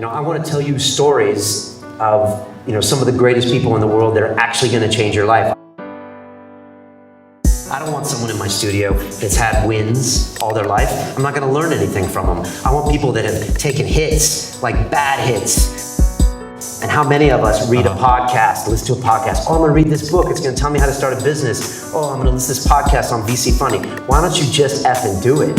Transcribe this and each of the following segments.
I want to tell you stories of, some of the greatest people in the world that are actually going to change your life. I don't want someone in my studio that's had wins all their life. I'm not going to learn anything from them. I want people that have taken hits, like bad hits. And how many of us read a podcast, listen to a podcast? Oh, I'm going to read this book. It's going to tell me how to start a business. Oh, I'm going to listen to this podcast on VC Funny. Why don't you just effing do it?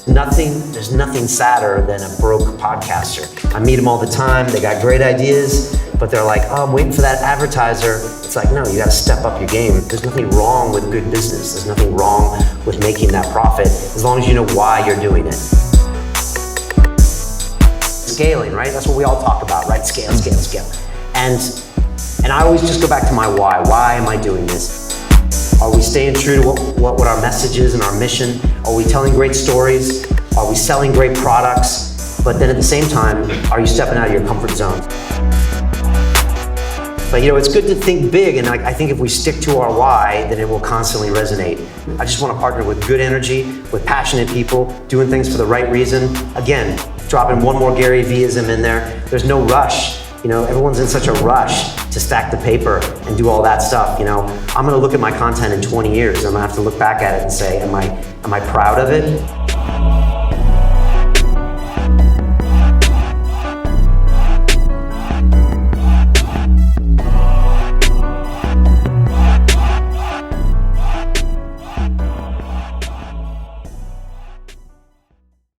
There's nothing sadder than a broke podcaster. I meet them all the time. They got great ideas, but they're like, oh, I'm waiting for that advertiser. It's like, no, you got to step up your game. There's nothing wrong with good business. There's nothing wrong with making that profit as long as you know why you're doing it. Scaling, right? That's what we all talk about, right? Scale. And I always just go back to my why. Why am I doing this? Are we staying true to what our message is and our mission? Are we telling great stories? Are we selling great products? But then at the same time, are you stepping out of your comfort zone? But it's good to think big, and I think if we stick to our why, then it will constantly resonate. I just want to partner with good energy, with passionate people, doing things for the right reason. Again, dropping one more Gary Vee-ism in there. There's no rush. Everyone's in such a rush to stack the paper and do all that stuff. I'm gonna look at my content in 20 years. I'm gonna have to look back at it and say, am I proud of it?